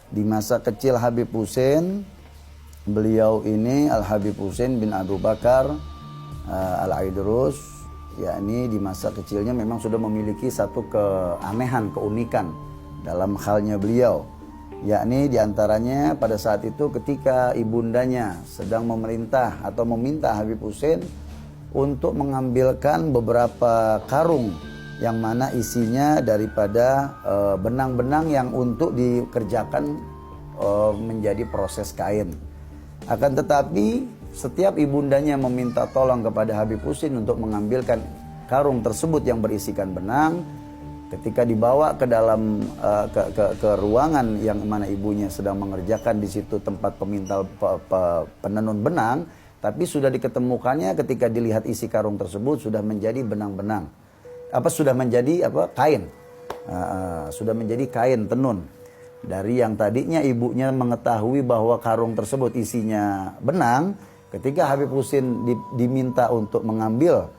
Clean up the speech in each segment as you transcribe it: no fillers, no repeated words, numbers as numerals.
di masa kecil Habib Hussein, beliau ini Al-Habib Hussein bin Abu Bakar Al-Aidrus, yakni di masa kecilnya memang sudah memiliki satu keanehan, keunikan dalam halnya beliau, yakni diantaranya pada saat itu ketika ibundanya sedang memerintah atau meminta Habib Hussein untuk mengambilkan beberapa karung yang mana isinya daripada benang-benang yang untuk dikerjakan menjadi proses kain. Akan tetapi setiap ibundanya meminta tolong kepada Habib Hussein untuk mengambilkan karung tersebut yang berisikan benang. Ketika dibawa ke dalam ke ruangan yang mana ibunya sedang mengerjakan di situ tempat pemintal penenun benang, tapi sudah diketemukannya ketika dilihat isi karung tersebut sudah menjadi benang-benang. Sudah menjadi kain. Sudah menjadi kain tenun. Dari yang tadinya ibunya mengetahui bahwa karung tersebut isinya benang, ketika Habib Hussein diminta untuk mengambil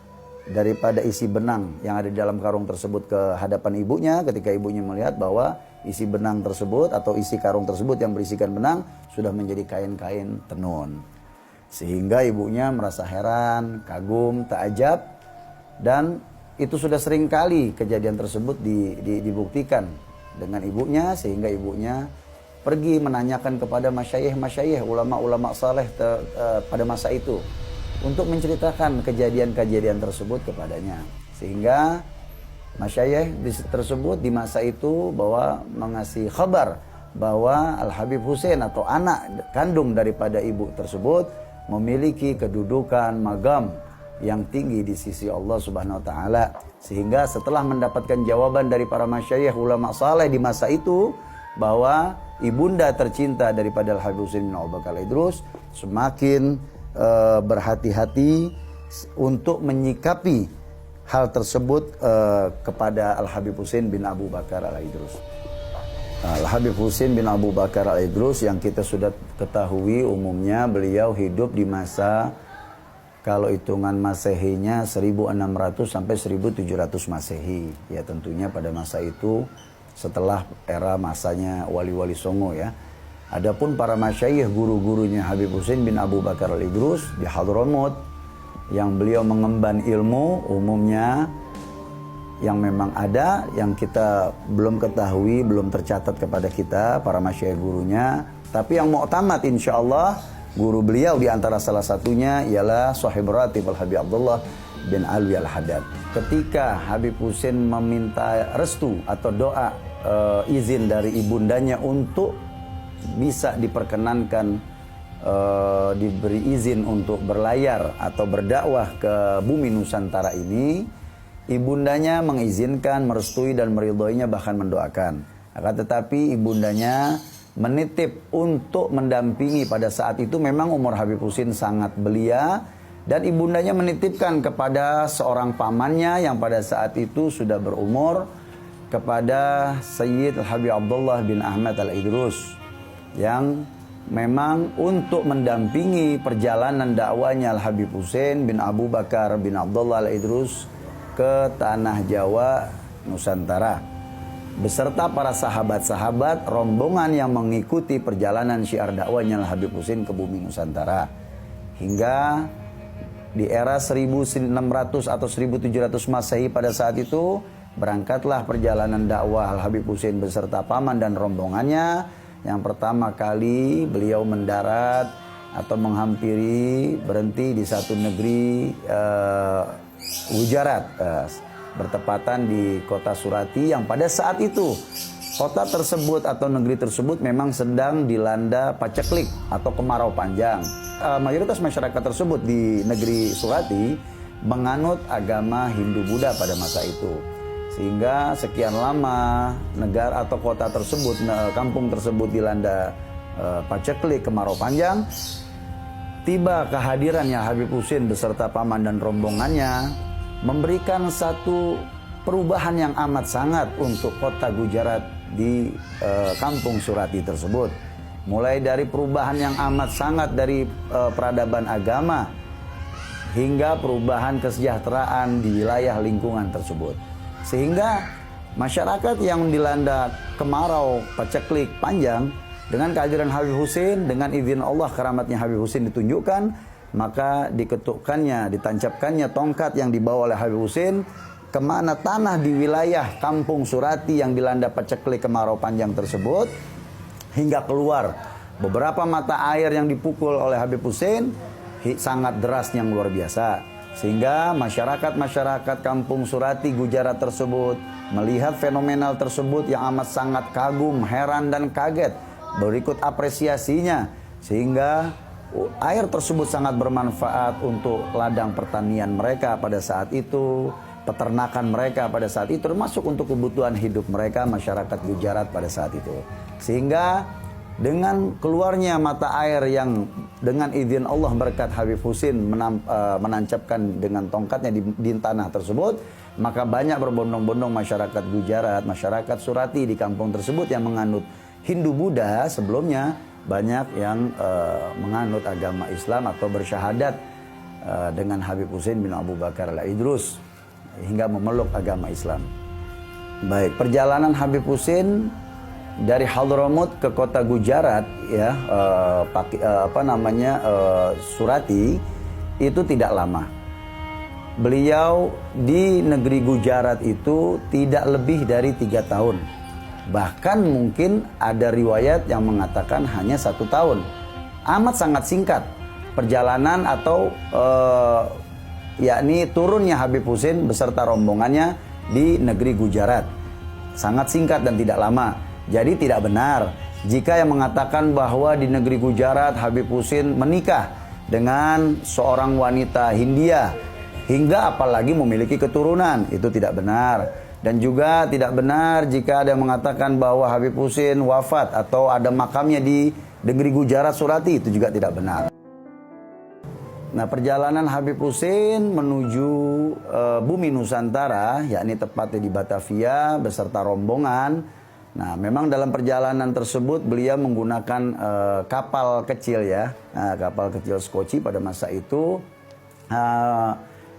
daripada isi benang yang ada di dalam karung tersebut ke hadapan ibunya, ketika ibunya melihat bahwa isi benang tersebut atau isi karung tersebut yang berisikan benang sudah menjadi kain-kain tenun, sehingga ibunya merasa heran, kagum, takjub, dan itu sudah sering kali kejadian tersebut dibuktikan dengan ibunya, sehingga ibunya pergi menanyakan kepada masyayikh, ulama-ulama saleh pada masa itu untuk menceritakan kejadian-kejadian tersebut kepadanya, sehingga masyayikh tersebut di masa itu bahwa mengasih kabar bahwa Al-Habib Hussein atau anak kandung daripada ibu tersebut memiliki kedudukan magam yang tinggi di sisi Allah Subhanahu wa taala, sehingga setelah mendapatkan jawaban dari para masyayikh ulama saleh di masa itu bahwa ibunda tercinta daripada Al-Habib Hussein bin Abu Bakar Al-Aidrus semakin berhati-hati untuk menyikapi hal tersebut kepada Al-Habib Hussein bin Abu Bakar Al-Aidrus. Al-Habib Hussein bin Abu Bakar Al-Aidrus yang kita sudah ketahui umumnya beliau hidup di masa, kalau hitungan Masehinya 1600 sampai 1700 Masehi. Ya tentunya pada masa itu setelah era masanya Wali-Wali Songo ya. Adapun para masyayikh guru-gurunya Habib Hussein bin Abu Bakar Al-Aidrus di Hadramut yang beliau mengemban ilmu umumnya yang memang ada, yang kita belum ketahui, belum tercatat kepada kita para masyayikh gurunya, tapi yang mu'tamad insyaallah guru beliau di antara salah satunya ialah Sahib Ratib Al-Habib Abdullah bin Alwi Al-Haddad. Ketika Habib Hussein meminta restu atau doa izin dari ibundanya untuk bisa diperkenankan diberi izin untuk berlayar atau berdakwah ke bumi Nusantara ini, ibundanya mengizinkan, merestui dan meridhoinya, bahkan mendoakan. Akan tetapi ibundanya menitip untuk mendampingi. Pada saat itu memang umur Habib Hussein sangat belia, dan ibundanya menitipkan kepada seorang pamannya yang pada saat itu sudah berumur, kepada Sayyid Al-Habib Abdullah bin Ahmad Al-Aidrus, yang memang untuk mendampingi perjalanan dakwanya Al-Habib Hussein bin Abu Bakar bin Abdullah Al-Aidrus ke tanah Jawa Nusantara beserta para sahabat-sahabat rombongan yang mengikuti perjalanan syiar dakwanya Al-Habib Hussein ke bumi Nusantara. Hingga di era 1600 atau 1700 Masehi pada saat itu berangkatlah perjalanan dakwah Al-Habib Hussein beserta paman dan rombongannya. Yang pertama kali beliau mendarat atau menghampiri, berhenti di satu negeri Gujarat, bertepatan di kota Surati, yang pada saat itu kota tersebut atau negeri tersebut memang sedang dilanda paceklik atau kemarau panjang. Mayoritas masyarakat tersebut di negeri Surati menganut agama Hindu-Buddha pada masa itu. Sehingga sekian lama negara atau kota tersebut, kampung tersebut dilanda paceklik, kemarau panjang. Tiba kehadirannya Habib Hussein beserta paman dan rombongannya memberikan satu perubahan yang amat sangat untuk kota Gujarat di kampung Surati tersebut. Mulai dari perubahan yang amat sangat dari peradaban agama hingga perubahan kesejahteraan di wilayah lingkungan tersebut. Sehingga masyarakat yang dilanda kemarau paceklik panjang Dengan kehadiran Habib Husin, dengan izin Allah keramatnya Habib Husin ditunjukkan, maka diketukkannya, ditancapkannya tongkat yang dibawa oleh Habib Husin kemana tanah di wilayah Kampung Surati yang dilanda paceklik kemarau panjang tersebut, hingga keluar beberapa mata air yang dipukul oleh Habib Husin sangat deras yang luar biasa, sehingga masyarakat Kampung Surati Gujarat tersebut melihat fenomenal tersebut yang amat sangat kagum, heran dan kaget, berikut apresiasinya, sehingga air tersebut sangat bermanfaat untuk ladang pertanian mereka pada saat itu, peternakan mereka pada saat itu, termasuk untuk kebutuhan hidup mereka masyarakat Gujarat pada saat itu. Sehingga dengan keluarnya mata air yang dengan izin Allah berkat Habib Husin menancapkan dengan tongkatnya di tanah tersebut, maka banyak berbondong-bondong masyarakat Gujarat, masyarakat Surati di kampung tersebut yang menganut Hindu Buddha. Sebelumnya banyak yang menganut agama Islam atau bersyahadat dengan Habib Husin bin Abu Bakar al-Idrus hingga memeluk agama Islam. Baik, perjalanan Habib Husin dari Hadramut ke kota Gujarat, ya, Surati, itu tidak lama. Beliau di negeri Gujarat itu tidak lebih dari 3 tahun. Bahkan mungkin ada riwayat yang mengatakan hanya 1 tahun. Amat sangat singkat perjalanan atau yakni turunnya Habib Husin beserta rombongannya di negeri Gujarat. Sangat singkat dan tidak lama. Jadi tidak benar jika yang mengatakan bahwa di negeri Gujarat Habib Husin menikah dengan seorang wanita Hindia hingga apalagi memiliki keturunan. Itu tidak benar. Dan juga tidak benar jika ada yang mengatakan bahwa Habib Husin wafat atau ada makamnya di negeri Gujarat Surati. Itu juga tidak benar. Nah, perjalanan Habib Husin menuju bumi Nusantara, yakni tepatnya di Batavia beserta rombongan. Nah, memang dalam perjalanan tersebut beliau menggunakan kapal kecil, ya, kapal kecil skoci pada masa itu.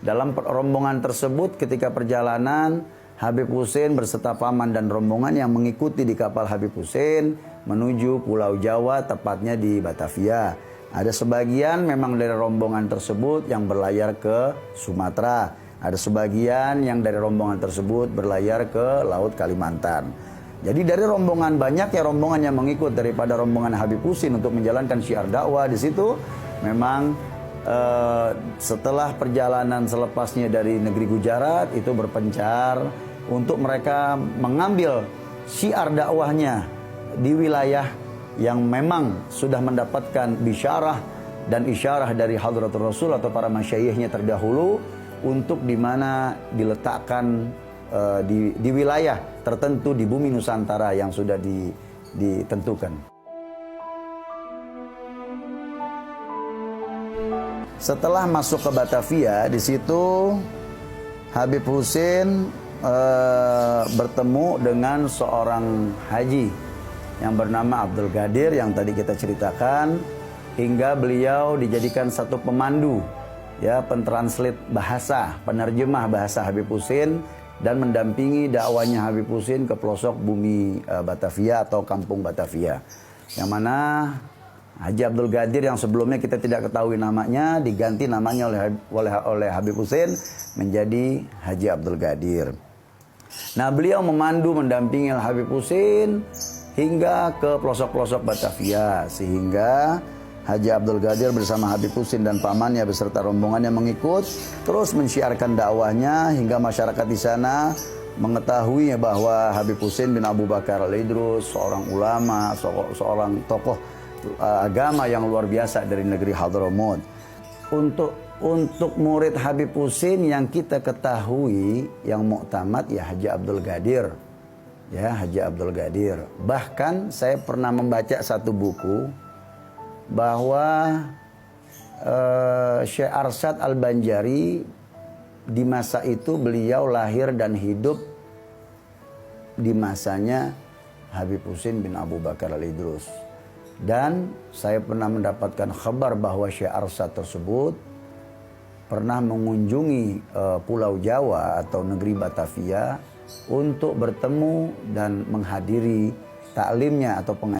Dalam rombongan tersebut ketika perjalanan, Habib Husin berserta paman dan rombongan yang mengikuti di kapal Habib Husin menuju Pulau Jawa, tepatnya di Batavia. Ada sebagian memang dari rombongan tersebut yang berlayar ke Sumatera. Ada sebagian yang dari rombongan tersebut berlayar ke Laut Kalimantan. Jadi dari rombongan, banyaknya rombongan yang mengikut daripada rombongan Habib Husin untuk menjalankan syiar dakwah di situ, memang setelah perjalanan selepasnya dari negeri Gujarat itu berpencar untuk mereka mengambil syiar dakwahnya di wilayah yang memang sudah mendapatkan bisyarah dan isyarah dari Hadratul Rasul atau para masyayikhnya terdahulu, untuk di mana diletakkan di wilayah tertentu di bumi Nusantara yang sudah ditentukan. Setelah masuk ke Batavia, di situ Habib Husin bertemu dengan seorang haji yang bernama Abdul Gadir yang tadi kita ceritakan, hingga beliau dijadikan satu pemandu, ya, pentranslate bahasa, penerjemah bahasa Habib Husin, dan mendampingi dakwahnya Habib Husin ke pelosok bumi Batavia atau kampung Batavia, yang mana Haji Abdul Gadir yang sebelumnya kita tidak ketahui namanya diganti namanya oleh Habib Husin menjadi Haji Abdul Gadir. Nah, beliau memandu mendampingi Habib Husin hingga ke pelosok-pelosok Batavia, sehingga Haji Abdul Gadir bersama Habib Husin dan pamannya beserta rombongan yang mengikut terus mensiarkan dakwahnya hingga masyarakat di sana mengetahui bahwa Habib Husin bin Abu Bakar al-Idrus seorang ulama, seorang tokoh agama yang luar biasa dari negeri Hadramut. Untuk murid Habib Husin yang kita ketahui yang muktamad ya Haji Abdul Gadir. Ya, Haji Abdul Gadir. Bahkan saya pernah membaca satu buku bahwa Syekh Arsyad Al-Banjari di masa itu beliau lahir dan hidup di masanya Habib Husin bin Abu Bakar al-Idrus. Dan saya pernah mendapatkan kabar bahwa Syekh Arsyad tersebut pernah mengunjungi Pulau Jawa atau negeri Batavia untuk bertemu dan menghadiri taklimnya atau pengajian